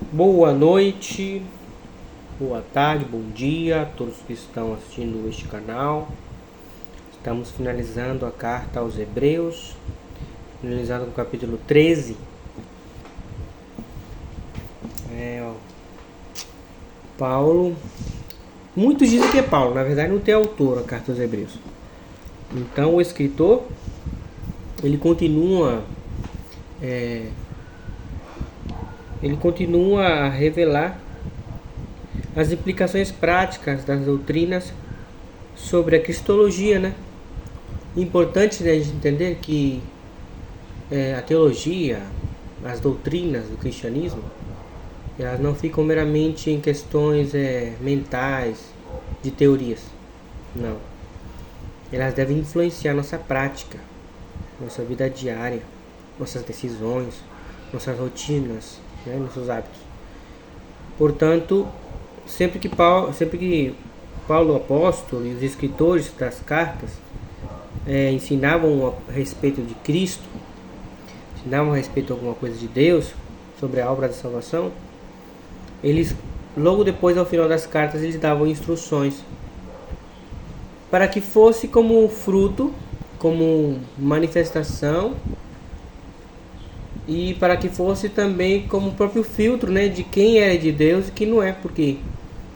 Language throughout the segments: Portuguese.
Boa noite, boa tarde, bom dia a todos que estão assistindo este canal. Estamos finalizando a carta aos Hebreus, finalizando o capítulo 13. Paulo, muitos dizem que é Paulo, na verdade não tem autor a carta aos Hebreus. Então o escritor, ele continua a revelar as implicações práticas das doutrinas sobre a cristologia, né? Importante, né, a gente entender que a teologia, as doutrinas do cristianismo, elas não ficam meramente em questões mentais, de teorias. Não. Elas devem influenciar nossa prática, nossa vida diária, nossas decisões, nossas rotinas, né, nossos hábitos. Portanto, sempre que Paulo apóstolo e os escritores das cartas ensinavam a respeito de Cristo, ensinavam a respeito de alguma coisa de Deus, sobre a obra da salvação, eles, logo depois, ao final das cartas, eles davam instruções para que fosse como fruto, como manifestação, e para que fosse também como próprio filtro, né, de quem é de Deus e quem não é, porque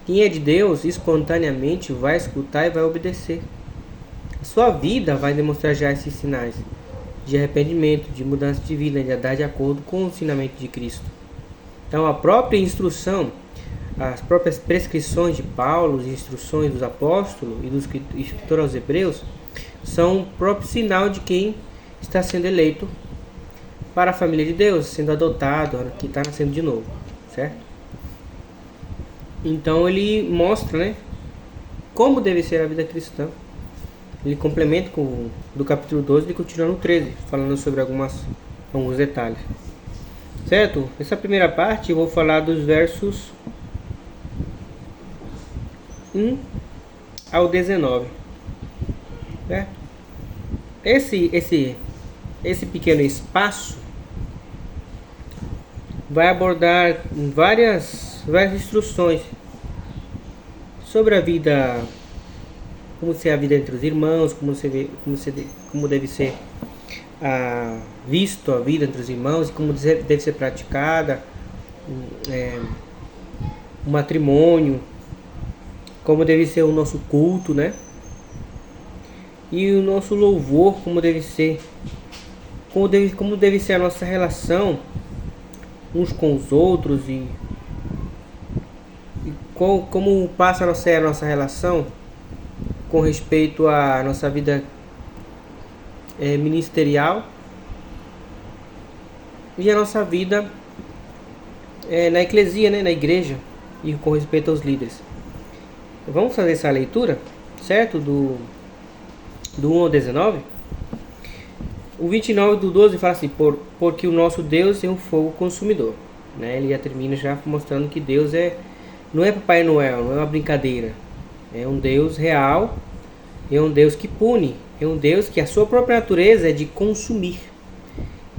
quem é de Deus espontaneamente vai escutar e vai obedecer. A sua vida vai demonstrar já esses sinais de arrependimento, de mudança de vida, de andar de acordo com o ensinamento de Cristo. Então a própria instrução, as próprias prescrições de Paulo, as instruções dos apóstolos e dos escritores aos Hebreus são o próprio sinal de quem está sendo eleito para a família de Deus, sendo adotado, que está nascendo de novo, certo? Então ele mostra, né, como deve ser a vida cristã. Ele complementa do capítulo 12 e continua no 13, falando sobre alguns detalhes. Certo? Nessa primeira parte eu vou falar dos versos 1 ao 19. Certo? Esse pequeno espaço vai abordar várias instruções sobre a vida, como ser a vida entre os irmãos, como deve ser visto a vida entre os irmãos e como deve ser praticada o matrimônio, como deve ser o nosso culto, né? E o nosso louvor, como deve ser a nossa relação uns com os outros e como passa a ser a nossa relação com respeito à nossa vida ministerial e a nossa vida na eclesia, né, na igreja, e com respeito aos líderes. Vamos fazer essa leitura, certo? Do 1 ao 19. O 29 do 12 fala assim: porque o nosso Deus é um fogo consumidor, né? Ele já termina já mostrando que Deus não é Papai Noel, não é uma brincadeira. É um Deus real, é um Deus que pune, é um Deus que a sua própria natureza é de consumir,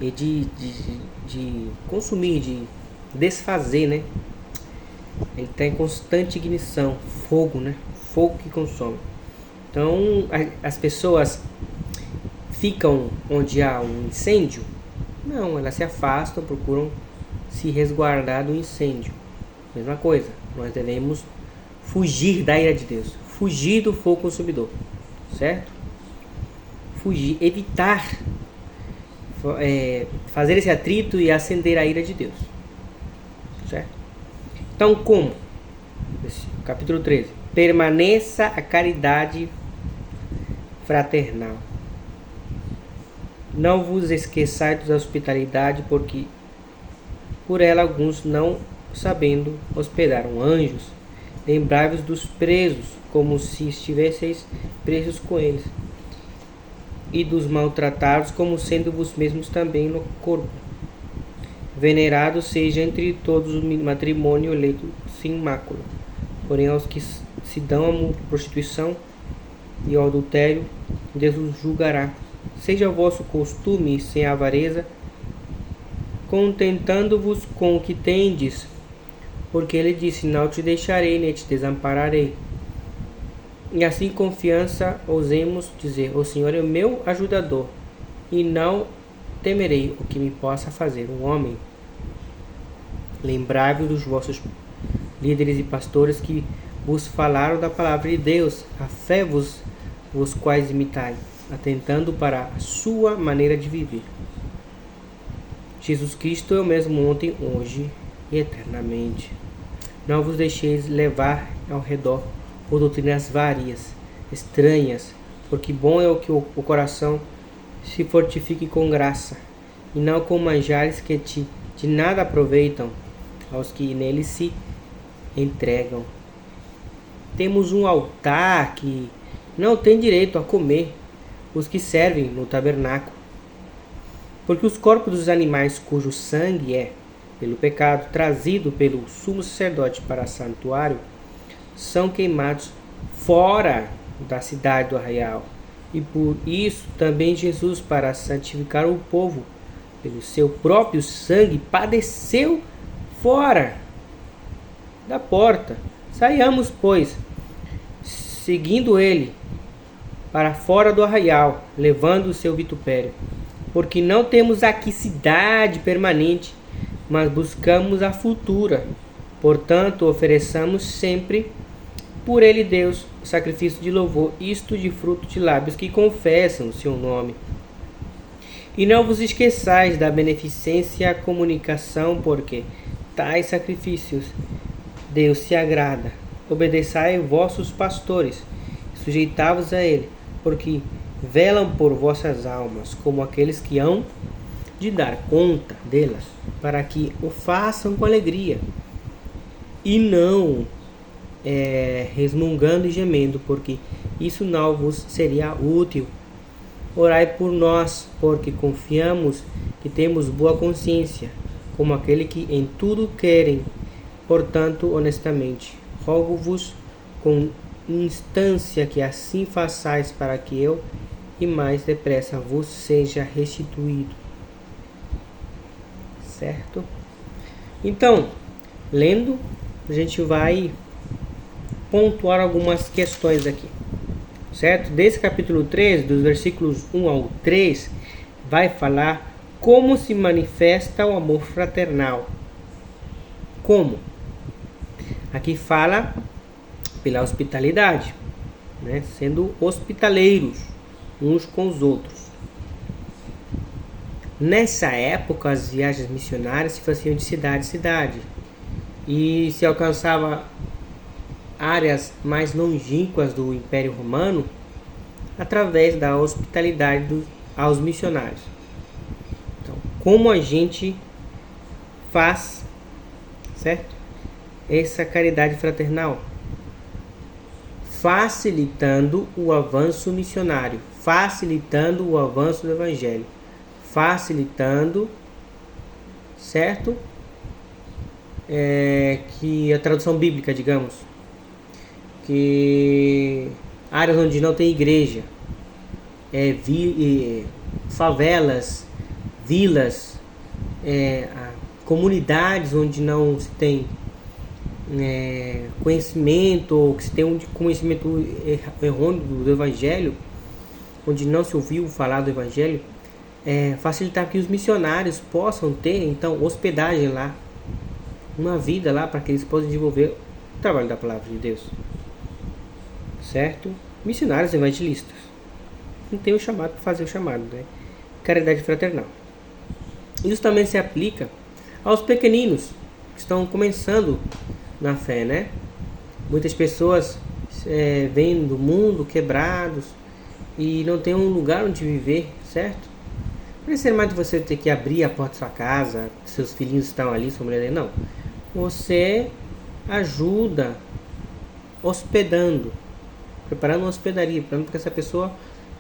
e de consumir, de desfazer, né? Ele está em constante ignição, fogo, né? Fogo que consome. Então as pessoas ficam onde há um incêndio? Não, elas se afastam, procuram se resguardar do incêndio. Mesma coisa, nós devemos fugir da ira de Deus, fugir do fogo consumidor, certo? Fugir, evitar fazer esse atrito e acender a ira de Deus, certo? Então, como? Capítulo 13. Permaneça a caridade fraternal. Não vos esqueçais da hospitalidade, porque por ela alguns, não sabendo, hospedaram anjos. Lembrai-vos dos presos, como se estivesseis presos com eles, e dos maltratados, como sendo vos mesmos também no corpo. Venerado seja entre todos o matrimônio eleito sem mácula. Porém, aos que se dão à prostituição e ao adultério, Deus os julgará. Seja o vosso costume sem avareza, contentando-vos com o que tendes, porque ele disse: não te deixarei nem te desampararei. E assim confiança ousemos dizer: o Senhor é o meu ajudador, e não temerei o que me possa fazer um homem. Lembrai-vos dos vossos líderes e pastores que vos falaram da palavra de Deus, a fé vos quais imitai, atentando para a sua maneira de viver. Jesus Cristo é o mesmo ontem, hoje e eternamente. Não vos deixeis levar ao redor por doutrinas várias, estranhas, porque bom é o que o coração se fortifique com graça, e não com manjares que de nada aproveitam aos que nele se entregam. Temos um altar que não tem direito a comer os que servem no tabernáculo, porque os corpos dos animais cujo sangue é, pelo pecado, trazido pelo sumo sacerdote para o santuário, são queimados fora da cidade do arraial. E por isso também Jesus, para santificar o povo, pelo seu próprio sangue, padeceu fora da porta. Saiamos, pois, seguindo ele, para fora do arraial, levando o seu vitupério. Porque não temos aqui cidade permanente, mas buscamos a futura. Portanto, ofereçamos sempre por ele Deus sacrifício de louvor, isto de fruto de lábios que confessam o seu nome. E não vos esqueçais da beneficência e a comunicação, porque tais sacrifícios Deus se agrada. Obedeçai vossos pastores, sujeitai-vos a ele, porque velam por vossas almas, como aqueles que hão de dar conta delas, para que o façam com alegria, e não resmungando e gemendo, porque isso não vos seria útil. Orai por nós, porque confiamos que temos boa consciência, como aquele que em tudo querem, portanto, honestamente. Rogo-vos com instância que assim façais, para que eu, e mais depressa, vos seja restituído. Certo? Então, lendo, a gente vai pontuar algumas questões aqui. Certo? Desse capítulo 3, dos versículos 1 ao 3, vai falar como se manifesta o amor fraternal. Como? Aqui fala pela hospitalidade, né? Sendo hospitaleiros uns com os outros. Nessa época, as viagens missionárias se faziam de cidade em cidade e se alcançava áreas mais longínquas do Império Romano através da hospitalidade aos missionários. Então, como a gente faz, certo? Essa caridade fraternal, facilitando o avanço missionário, facilitando o avanço do evangelho, facilitando, certo? Que a tradução bíblica, digamos, que áreas onde não tem igreja, favelas, vilas, comunidades onde não se tem conhecimento, ou que se tem um conhecimento errôneo do evangelho, onde não se ouviu falar do evangelho, facilitar que os missionários possam ter então hospedagem lá, uma vida lá, para que eles possam desenvolver o trabalho da palavra de Deus, certo? Missionários evangelistas não tem o chamado para fazer o chamado, né? Caridade fraternal. Isso também se aplica aos pequeninos que estão começando na fé, né? Muitas pessoas vêm do mundo quebrados e não tem um lugar onde viver, certo? Não é ser mais de você ter que abrir a porta da sua casa, seus filhinhos estão ali, sua mulher, não. Você ajuda hospedando, preparando uma hospedaria, para que essa pessoa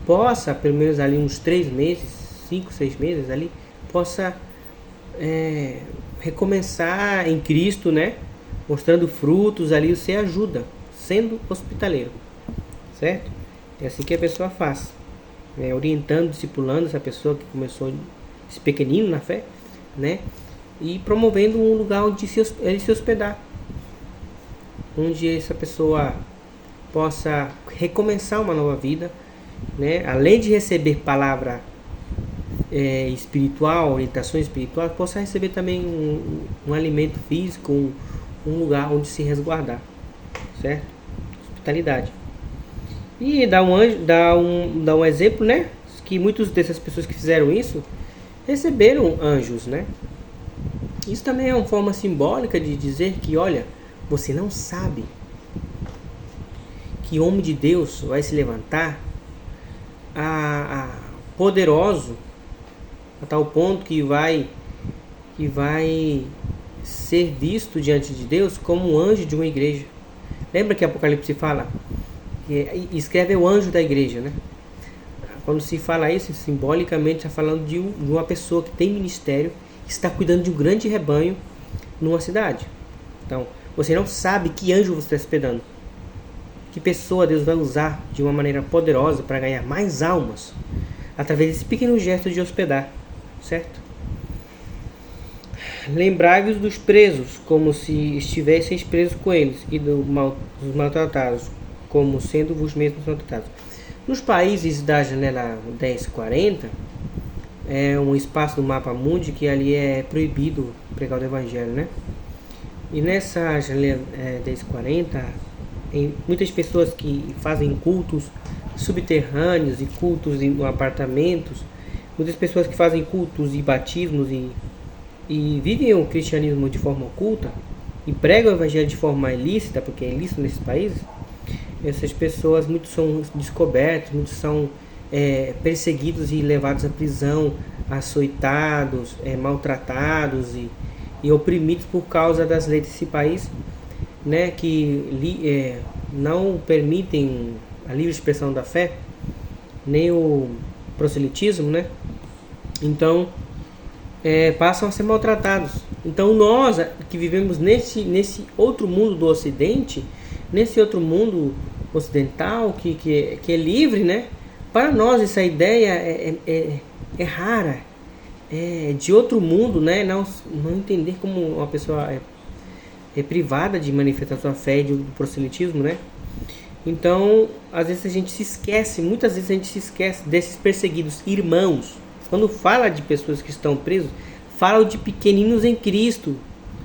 possa, pelo menos ali uns 3 meses, 5, 6 meses ali, possa recomeçar em Cristo, né? Mostrando frutos ali, você ajuda, sendo hospitaleiro, certo? É assim que a pessoa faz, orientando, discipulando essa pessoa que começou esse pequenino na fé, né? E promovendo um lugar onde ele se hospedar, onde essa pessoa possa recomeçar uma nova vida, né? Além de receber palavra espiritual, orientação espiritual, possa receber também um alimento físico, um lugar onde se resguardar, certo? Hospitalidade. E dá um exemplo, né? Que muitas dessas pessoas que fizeram isso receberam anjos, né? Isso também é uma forma simbólica de dizer que, olha, você não sabe que homem de Deus vai se levantar poderoso a tal ponto que vai ser visto diante de Deus como um anjo de uma igreja. Lembra que Apocalipse fala? Escreve o anjo da igreja, né? Quando se fala isso, simbolicamente está falando de uma pessoa que tem ministério, que está cuidando de um grande rebanho numa cidade. Então, você não sabe que anjo você está hospedando. Que pessoa Deus vai usar de uma maneira poderosa para ganhar mais almas através desse pequeno gesto de hospedar, certo? Lembrai-vos dos presos, como se estivesseis presos com eles, e dos maltratados, como sendo vos mesmos maltratados. Nos países da janela 1040, é um espaço do mapa mundi que ali é proibido pregar o evangelho, né? E nessa janela 1040, muitas pessoas que fazem cultos subterrâneos e cultos em apartamentos, muitas pessoas que fazem cultos e batismos e vivem o cristianismo de forma oculta e pregam o evangelho de forma ilícita, porque é ilícito nesses países. Essas pessoas, muitos são descobertos, muitos são perseguidos e levados à prisão, açoitados, maltratados e oprimidos por causa das leis desse país, né, que não permitem a livre expressão da fé, nem o proselitismo, né? Então, passam a ser maltratados. Então, nós que vivemos nesse outro mundo do Ocidente, nesse outro mundo ocidental que é livre, né? Para nós essa ideia é rara, é de outro mundo, né? Não entender como uma pessoa é privada de manifestar sua fé e do proselitismo, né? Então, às vezes a gente se esquece, muitas vezes a gente se esquece desses perseguidos irmãos. Quando fala de pessoas que estão presos, fala de pequeninos em Cristo,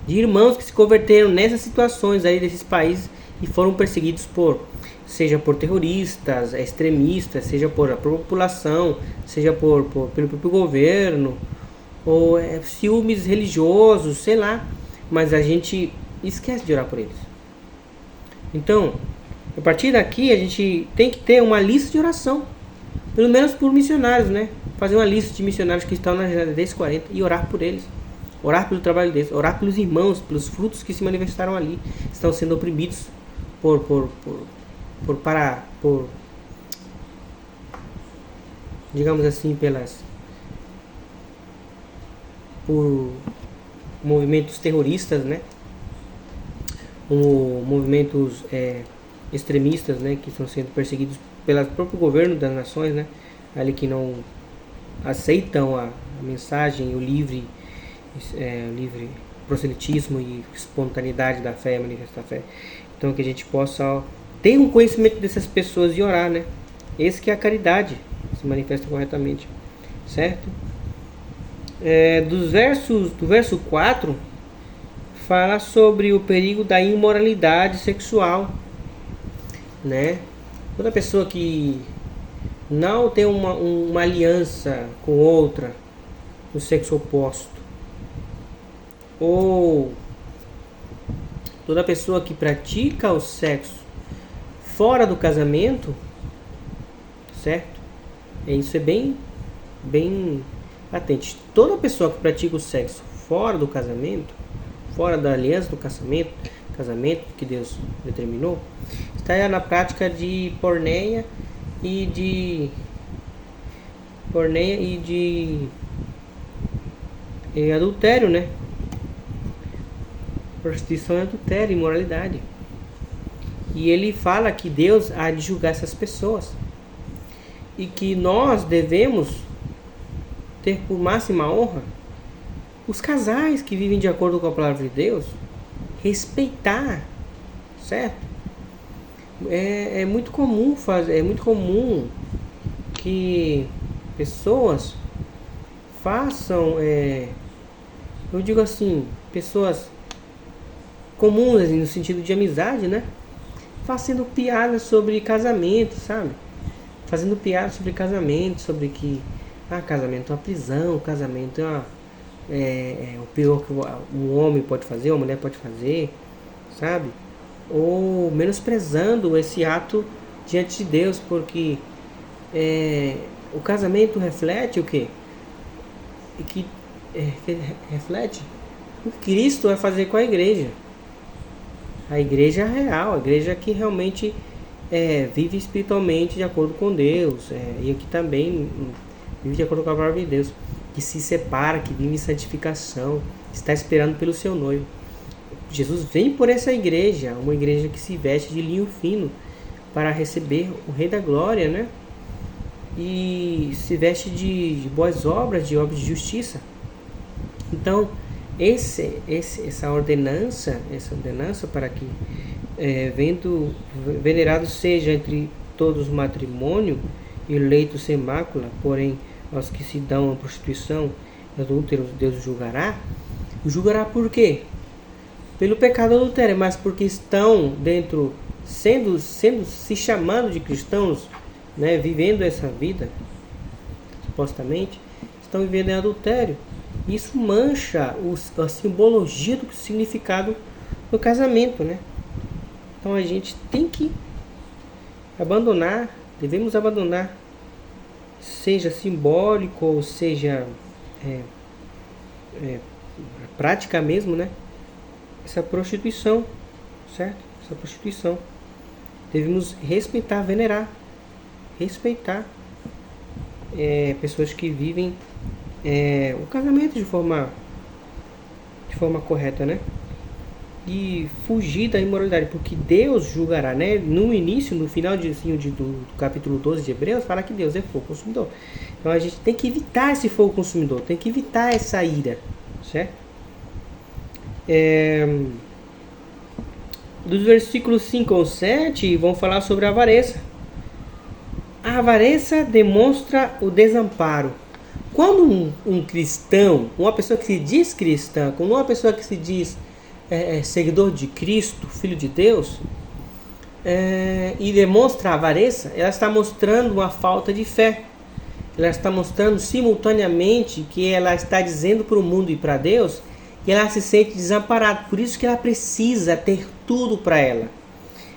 de irmãos que se converteram nessas situações aí desses países e foram perseguidos seja por terroristas, extremistas, seja por a população, seja pelo próprio governo, ou ciúmes religiosos, sei lá, mas a gente esquece de orar por eles. Então, a partir daqui a gente tem que ter uma lista de oração, pelo menos por missionários, né? Fazer uma lista de missionários que estão na janela 1040 e orar por eles, orar pelo trabalho deles, orar pelos irmãos, pelos frutos que se manifestaram ali, estão sendo oprimidos digamos assim, por movimentos terroristas, né? Ou movimentos extremistas, né? Que estão sendo perseguidos pelo próprio governo das nações, né? Ali que não aceitam a mensagem, o livre proselitismo e espontaneidade da fé, manifestar a fé. Então que a gente possa ter um conhecimento dessas pessoas e orar, né? Esse que é a caridade, se manifesta corretamente, certo? Do verso 4 fala sobre o perigo da imoralidade sexual, né? Toda pessoa que não tem uma aliança com outra do sexo oposto, ou toda pessoa que pratica o sexo fora do casamento, certo? Isso é bem patente. Toda pessoa que pratica o sexo fora do casamento, fora da aliança do casamento que Deus determinou, está na prática de porneia e de adultério, né? Prostituição é adultério, imoralidade. E ele fala que Deus há de julgar essas pessoas e que nós devemos ter por máxima honra os casais que vivem de acordo com a palavra de Deus, respeitar certo? É muito comum que pessoas façam, eu digo assim, pessoas comuns assim, no sentido de amizade, né? Fazendo piadas sobre casamento, sabe? Fazendo piadas sobre casamento, sobre que casamento é uma prisão, casamento é o pior que o homem pode fazer, a mulher pode fazer, sabe? Ou menosprezando esse ato diante de Deus, porque o casamento reflete o quê? Que reflete o que Cristo vai fazer com a igreja. A igreja real, a igreja que realmente vive espiritualmente de acordo com Deus, e aqui também vive de acordo com a palavra de Deus, que se separa, que vive em santificação, está esperando pelo seu noivo. Jesus vem por essa igreja, uma igreja que se veste de linho fino para receber o Rei da Glória, né? E se veste de boas obras, de obras de justiça. Então, essa ordenança para que venerado seja entre todos o matrimônio e leito sem mácula, porém aos que se dão a prostituição, adúlteros, Deus julgará. Julgará por quê? Pelo pecado adultério, mas porque estão dentro, se chamando de cristãos, né, vivendo essa vida, supostamente, estão vivendo em adultério. Isso mancha a simbologia do significado do casamento, né? Então a gente tem que devemos abandonar, seja simbólico ou seja prática mesmo, né? Essa prostituição, certo? Essa prostituição. Devemos respeitar, venerar, pessoas que vivem o casamento de forma correta, né? E fugir da imoralidade, porque Deus julgará, né? No final do capítulo 12 de Hebreus, fala que Deus é fogo consumidor. Então a gente tem que evitar esse fogo consumidor, tem que evitar essa ira, certo? Dos versículos 5 ao 7 vão falar sobre a avareza. A avareza demonstra o desamparo. Quando um cristão, uma pessoa que se diz cristã, quando uma pessoa que se diz seguidor de Cristo, filho de Deus, e demonstra a avareza, ela está mostrando uma falta de fé. Ela está mostrando simultaneamente que ela está dizendo para o mundo e para Deus que ela se sente desamparada. Por isso que ela precisa ter tudo para ela.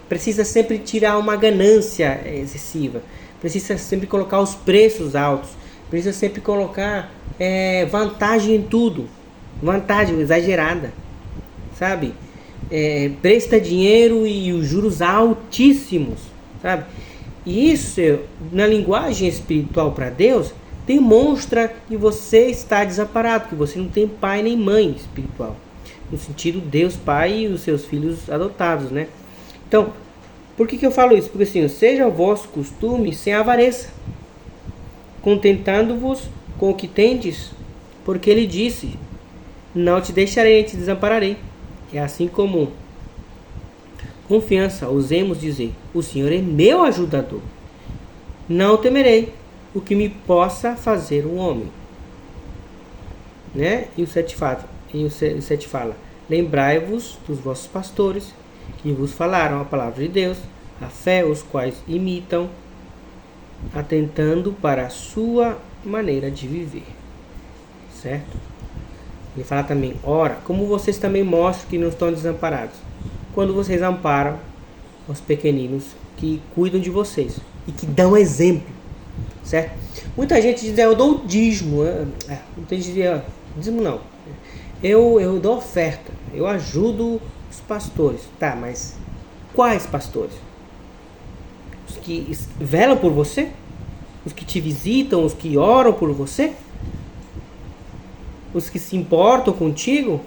Precisa sempre tirar uma ganância excessiva. Precisa sempre colocar os preços altos. Precisa sempre colocar vantagem em tudo. Vantagem exagerada. Sabe? Presta dinheiro e os juros altíssimos. Sabe? E isso, na linguagem espiritual para Deus, demonstra que você está desamparado, que você não tem pai nem mãe espiritual. No sentido Deus Pai e os seus filhos adotados, né? Então, por que eu falo isso? Porque assim, seja o vosso costume sem avareza, contentando-vos com o que tendes, porque ele disse, não te deixarei, nem te desampararei. É assim como confiança, ousemos dizer, o Senhor é meu ajudador. Não temerei o que me possa fazer um homem. Né? E o 7 fala, lembrai-vos dos vossos pastores, que vos falaram a palavra de Deus, a fé, os quais imitam, atentando para a sua maneira de viver. Certo? Ele fala também, ora, como vocês também mostram que não estão desamparados, quando vocês amparam os pequeninos que cuidam de vocês e que dão exemplo, certo? Muita gente diz, eu dou dízimo, muita gente diz, dízimo não, eu dou oferta, eu ajudo os pastores, tá, mas quais pastores? Os que velam por você? Os que te visitam, os que oram por você? Os que se importam contigo?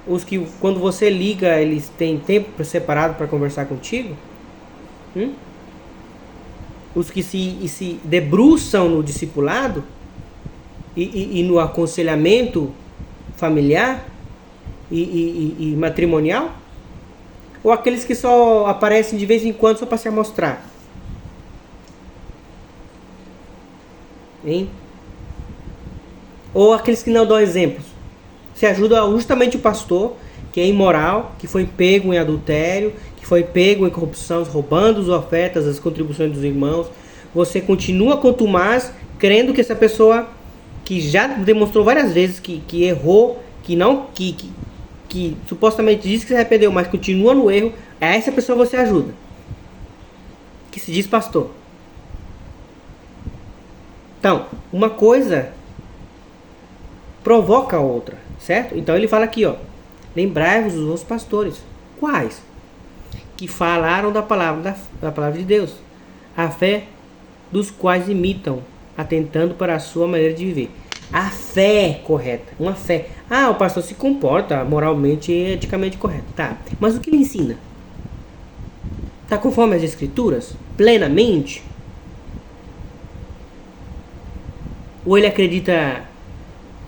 Os que quando você liga, eles têm tempo separado para conversar contigo? Os que se debruçam no discipulado e no aconselhamento familiar e matrimonial? Ou aqueles que só aparecem de vez em quando só para se amostrar? Hein? Ou aqueles que não dão exemplos? Você ajuda justamente o pastor, que é imoral, que foi pego em adultério, que foi pego em corrupção, roubando as ofertas, as contribuições dos irmãos. Você continua contumaz, crendo que essa pessoa, que já demonstrou várias vezes que errou, que supostamente diz que se arrependeu, mas continua no erro, a essa pessoa você ajuda, que se diz pastor. Então, uma coisa provoca a outra, certo? Então ele fala aqui, ó, lembrai-vos dos vossos pastores. Quais? Que falaram da palavra de Deus, a fé dos quais imitam, atentando para a sua maneira de viver. A fé correta, uma fé. O pastor se comporta moralmente e eticamente correto. Tá, mas o que ele ensina? Tá conforme as escrituras? Plenamente? Ou ele acredita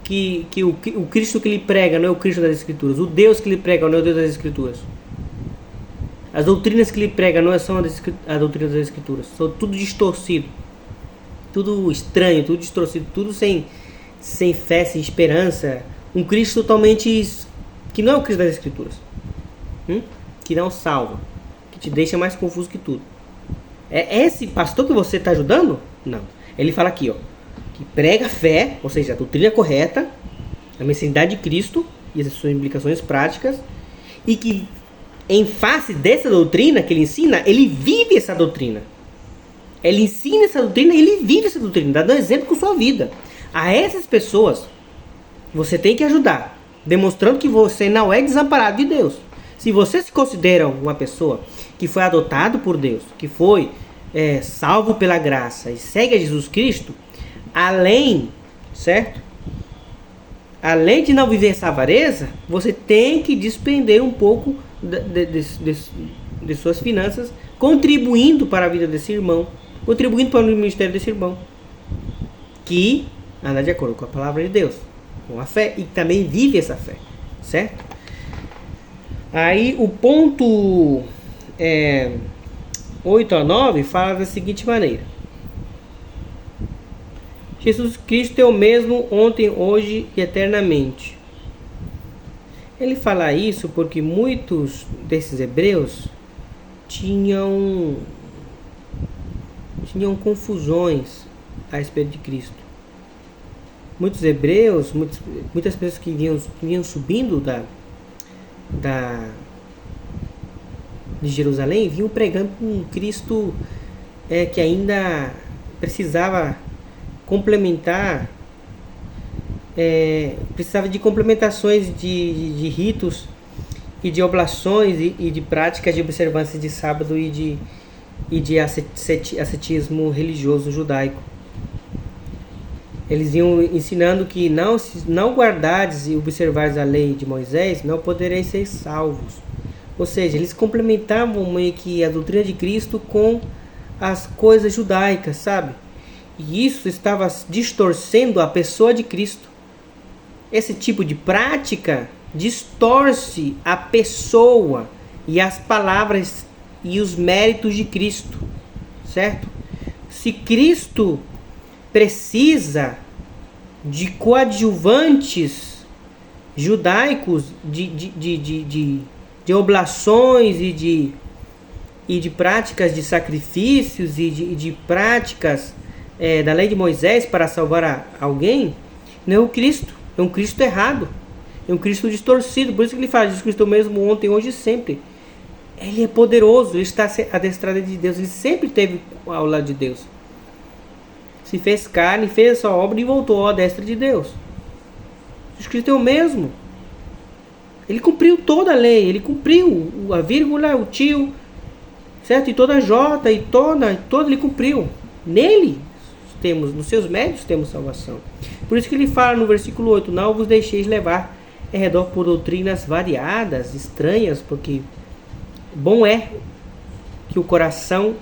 que o Cristo que ele prega não é o Cristo das escrituras? O Deus que ele prega não é o Deus das escrituras? As doutrinas que ele prega não são a doutrina das escrituras. São tudo distorcido. Tudo estranho, tudo distorcido, tudo sem fé, sem esperança. Um Cristo totalmente que não é o Cristo das escrituras. Que não salva. Que te deixa mais confuso que tudo. É esse pastor que você está ajudando? Não. Ele fala aqui, ó, que prega a fé, ou seja, a doutrina correta, a messianidade de Cristo e as suas implicações práticas, e que em face dessa doutrina que ele ensina, ele vive essa doutrina. Ele ensina essa doutrina e ele vive essa doutrina, dando exemplo com sua vida. A essas pessoas, você tem que ajudar, demonstrando que você não é desamparado de Deus. Se você se considera uma pessoa que foi adotado por Deus, que foi salvo pela graça e segue a Jesus Cristo, além, certo? Além de não viver essa avareza, você tem que despender um pouco de suas finanças, contribuindo para a vida desse irmão, contribuindo para o ministério desse irmão, que anda de acordo com a palavra de Deus, com a fé, e também vive essa fé, certo? Aí o ponto 8 a 9 fala da seguinte maneira: Jesus Cristo é o mesmo ontem, hoje e eternamente. Ele fala isso porque muitos desses hebreus tinham confusões a respeito de Cristo. Muitos hebreus, muitas pessoas que vinham subindo de Jerusalém, vinham pregando um Cristo que ainda precisava complementar, precisava de complementações de ritos e de oblações e de práticas de observância de sábado e de ascetismo religioso judaico. Eles iam ensinando que não guardares e observares a lei de Moisés, não podereis ser salvos. Ou seja, eles complementavam meio que a doutrina de Cristo com as coisas judaicas, sabe? E isso estava distorcendo a pessoa de Cristo. Esse tipo de prática distorce a pessoa e as palavras e os méritos de Cristo, certo? Se Cristo precisa de coadjuvantes judaicos, de oblações e de práticas de sacrifícios e de práticas da lei de Moisés para salvar alguém, não é o Cristo, é um Cristo errado, é um Cristo distorcido. Por isso que ele fala, Jesus Cristo mesmo ontem, hoje e sempre. Ele é poderoso, ele está adestrado de Deus, ele sempre esteve ao lado de Deus. Se fez carne, fez a sua obra e voltou à destra de Deus. Jesus Cristo é o mesmo. Ele cumpriu toda a lei, ele cumpriu a vírgula, o tio, certo? E toda a jota, e toda ele cumpriu. Nele temos, nos seus méritos temos salvação. Por isso que ele fala no versículo 8: não vos deixeis levar em redor por doutrinas variadas, estranhas, porque bom é que o coração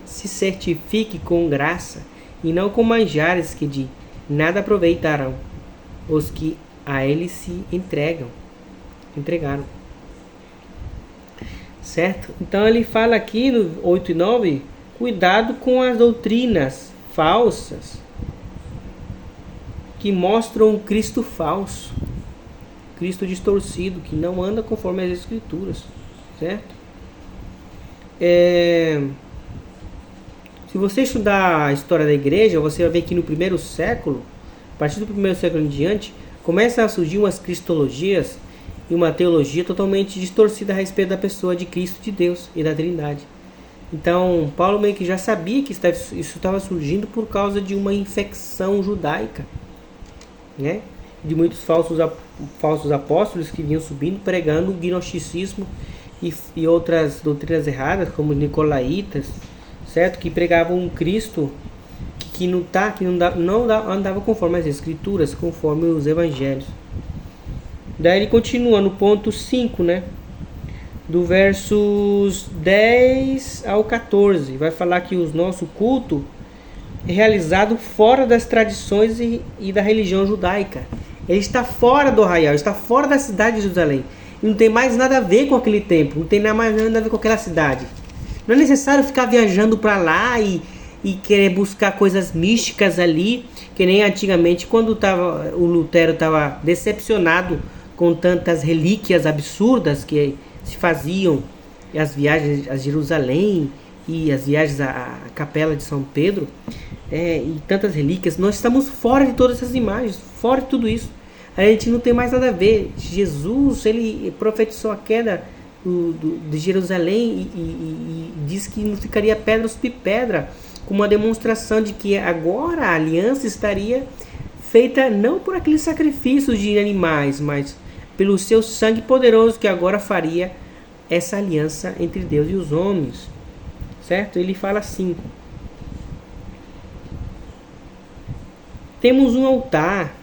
se certifique com graça, e não com manjares que de nada aproveitarão os que a ele se entregaram. certo? Então ele fala aqui no 8 e 9, cuidado com as doutrinas falsas que mostram um Cristo falso, Cristo distorcido, que não anda conforme as Escrituras, certo? Se você estudar a história da igreja, você vai ver que no primeiro século, a partir do primeiro século em diante, começa a surgir umas cristologias e uma teologia totalmente distorcida a respeito da pessoa de Cristo, de Deus e da Trindade. Então, Paulo meio que já sabia que isso estava surgindo por causa de uma infecção judaica, né? De muitos falsos apóstolos que vinham subindo pregando o gnosticismo e outras doutrinas erradas, como os nicolaítas, certo? Que pregavam um Cristo que não andava conforme as Escrituras, conforme os Evangelhos. Daí ele continua no ponto 5, né? Do versos 10 ao 14. Vai falar que o nosso culto é realizado fora das tradições e da religião judaica. Ele está fora do arraial, está fora da cidade de Jerusalém. E não tem mais nada a ver com aquele templo, não tem mais nada a ver com aquela cidade. Não é necessário ficar viajando para lá e querer buscar coisas místicas ali, que nem antigamente, quando o Lutero estava decepcionado com tantas relíquias absurdas que se faziam, as viagens a Jerusalém e as viagens à Capela de São Pedro, e tantas relíquias. Nós estamos fora de todas essas imagens, fora de tudo isso. A gente não tem mais nada a ver. Jesus, ele profetizou a queda de Jerusalém e disse que não ficaria pedra sobre pedra, como uma demonstração de que agora a aliança estaria feita não por aqueles sacrifícios de animais, mas pelo seu sangue poderoso, que agora faria essa aliança entre Deus e os homens, certo? Ele fala assim: temos um altar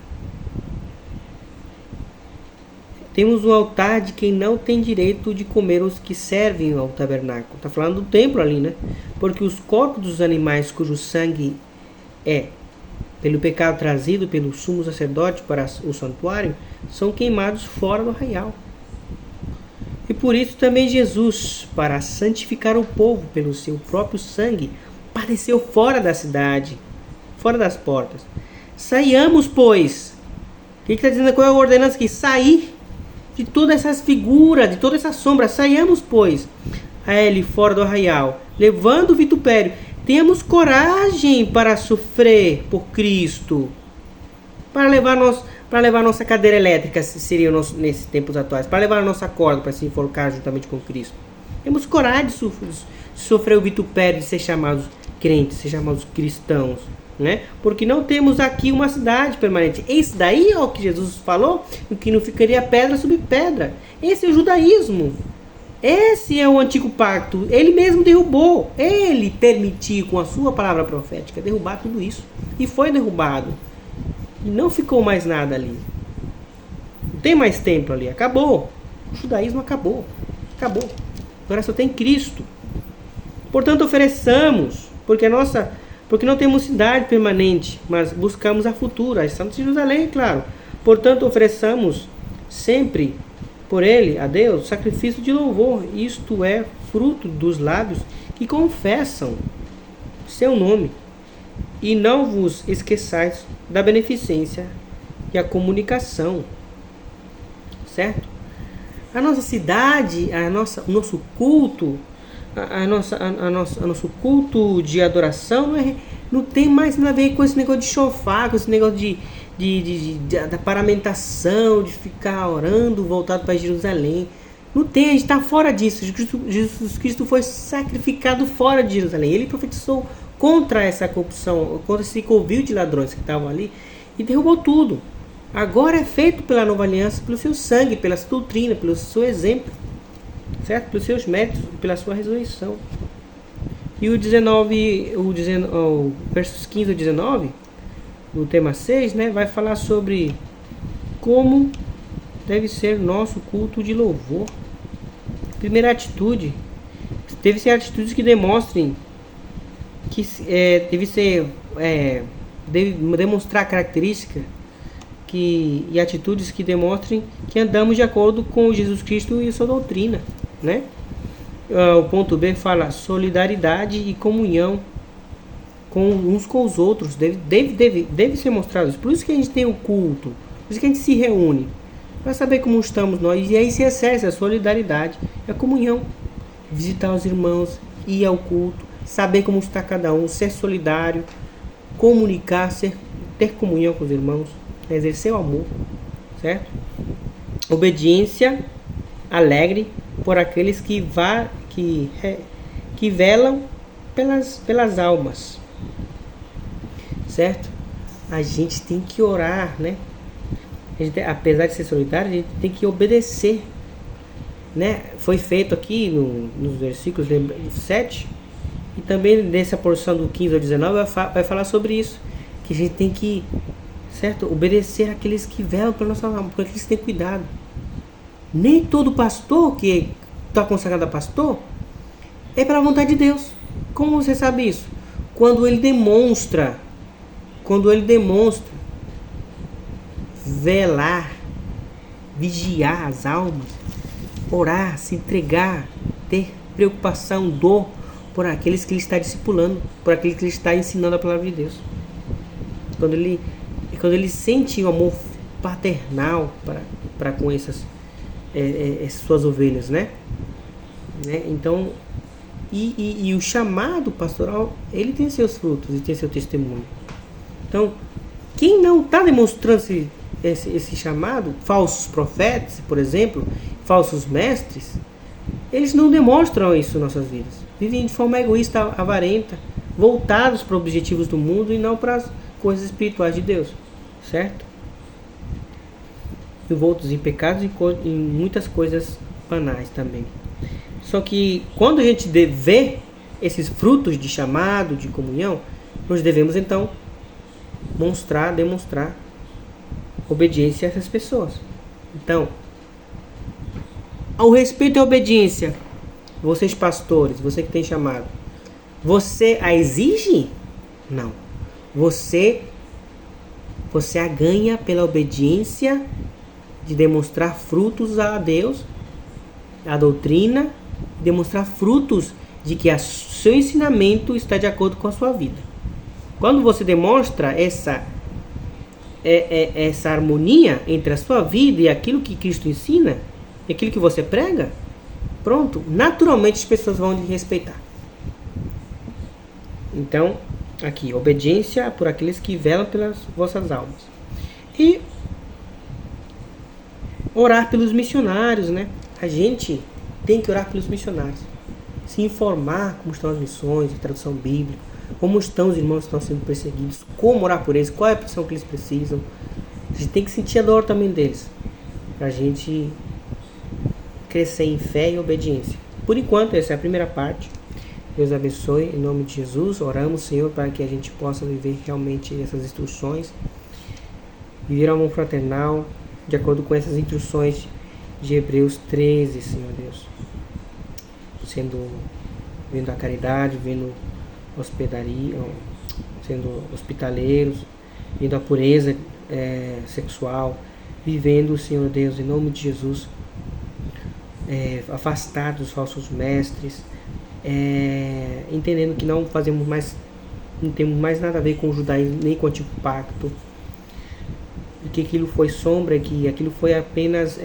de quem não tem direito de comer os que servem ao tabernáculo. Está falando do templo ali, né? Porque os corpos dos animais cujo sangue é, pelo pecado trazido pelo sumo sacerdote para o santuário, são queimados fora do arraial. E por isso também Jesus, para santificar o povo pelo seu próprio sangue, padeceu fora da cidade, fora das portas. Saiamos, pois. O que está dizendo? Qual é a ordenança aqui? Sair de todas essas figuras, de toda essa sombra. Saiamos, pois, a ele fora do arraial, levando o vitupério. Temos coragem para sofrer por Cristo, para levar nossa cadeira elétrica, seria nesses tempos atuais, para levar a nossa corda para se enforcar juntamente com Cristo. Temos coragem de sofrer o vitupério, de ser chamados crentes, ser chamados cristãos, né? Porque não temos aqui uma cidade permanente. Esse daí é o que Jesus falou, o que não ficaria pedra sobre pedra. Esse é o judaísmo. Esse é o antigo pacto. Ele mesmo derrubou. Ele permitiu, com a sua palavra profética, derrubar tudo isso. E foi derrubado. E não ficou mais nada ali. Não tem mais templo ali. Acabou. O judaísmo acabou. Acabou. Agora só tem Cristo. Portanto, ofereçamos, porque não temos cidade permanente, mas buscamos a futura, a estamos de Jerusalém, claro. Portanto, ofereçamos sempre por ele, a Deus, sacrifício de louvor, isto é, fruto dos lábios que confessam seu nome. E não vos esqueçais da beneficência e a comunicação, certo? A nossa cidade, o nosso culto, nosso culto de adoração não tem mais nada a ver com esse negócio de chofar, com esse negócio da paramentação, de ficar orando voltado para Jerusalém. Não tem, a gente está fora disso. Jesus Cristo foi sacrificado fora de Jerusalém. Ele profetizou contra essa corrupção, contra esse covil de ladrões que estavam ali e derrubou tudo. Agora é feito pela nova aliança, pelo seu sangue, pela sua doutrina, pelo seu exemplo, certo? Pelos seus méritos, pela sua ressurreição. E o versos 15 a 19, no tema 6, né, vai falar sobre como deve ser nosso culto de louvor. Primeira atitude, deve ser atitudes que demonstrem que deve demonstrar características e atitudes que demonstrem que andamos de acordo com Jesus Cristo e sua doutrina, né? O ponto B fala solidariedade e comunhão com uns com os outros. Deve ser mostrado isso. Por isso que a gente tem o culto. Por isso que a gente se reúne. Para saber como estamos nós. E aí se exerce a solidariedade, a comunhão. Visitar os irmãos, ir ao culto, saber como está cada um, ser solidário, comunicar, ter comunhão com os irmãos, exercer o amor, certo? Obediência alegre por aqueles que velam pelas almas, certo? A gente tem que orar, né? Apesar de ser solidário, a gente tem que obedecer, né? Foi feito aqui nos versículos 7 e também nessa porção do 15 ao 19 vai falar sobre isso, que a gente tem que, certo, obedecer aqueles que velam pela nossa alma, porque eles têm cuidado. Nem todo pastor que está consagrado a pastor é pela vontade de Deus. Como você sabe isso? Quando ele demonstra velar, vigiar as almas, orar, se entregar, ter preocupação, dor por aqueles que ele está discipulando, por aqueles que ele está ensinando a palavra de Deus. Quando ele sente o amor paternal para com essas suas ovelhas, né? Então, e o chamado pastoral, ele tem seus frutos e tem seu testemunho. Então, quem não está demonstrando esse chamado, falsos profetas, por exemplo, falsos mestres, eles não demonstram isso em nossas vidas. Vivem de forma egoísta, avarenta, voltados para objetivos do mundo e não para as coisas espirituais de Deus, certo? Envoltos em pecados e em muitas coisas banais também. Só que quando a gente vê esses frutos de chamado, de comunhão, nós devemos então demonstrar obediência a essas pessoas. Então, ao respeito à obediência, vocês pastores, você que tem chamado, você a exige? Não. Você a ganha pela obediência de demonstrar frutos a Deus, a doutrina, demonstrar frutos de que o seu ensinamento está de acordo com a sua vida. Quando você demonstra essa harmonia entre a sua vida e aquilo que Cristo ensina, e aquilo que você prega, pronto, naturalmente as pessoas vão lhe respeitar. Então, aqui, obediência por aqueles que velam pelas vossas almas. E orar pelos missionários, né? A gente tem que orar pelos missionários. Se informar como estão as missões, a tradução bíblica, como estão os irmãos que estão sendo perseguidos, como orar por eles, qual é a pressão que eles precisam. A gente tem que sentir a dor também deles, para a gente crescer em fé e obediência. Por enquanto, essa é a primeira parte. Deus abençoe, em nome de Jesus. Oramos, Senhor, para que a gente possa viver realmente essas instruções, viver amor fraternal, de acordo com essas instruções de Hebreus 13, Senhor Deus. Vendo a caridade, vendo hospedaria, sendo hospitaleiros, vendo a pureza sexual, vivendo, Senhor Deus, em nome de Jesus, afastados dos falsos mestres, entendendo que não temos mais nada a ver com o judaísmo, nem com o antigo pacto, e que aquilo foi sombra, que aquilo foi apenas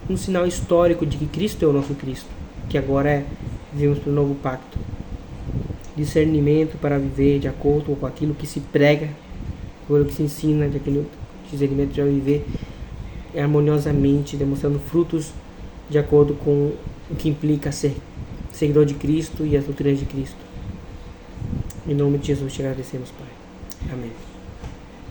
um sinal histórico de que Cristo é o nosso Cristo, que agora vivemos pelo novo pacto. Discernimento para viver de acordo com aquilo que se prega, com aquilo que se ensina, de aquele discernimento para viver harmoniosamente, demonstrando frutos de acordo com o que implica ser seguidor de Cristo e as doutrinas de Cristo. Em nome de Jesus te agradecemos, Pai. Amém.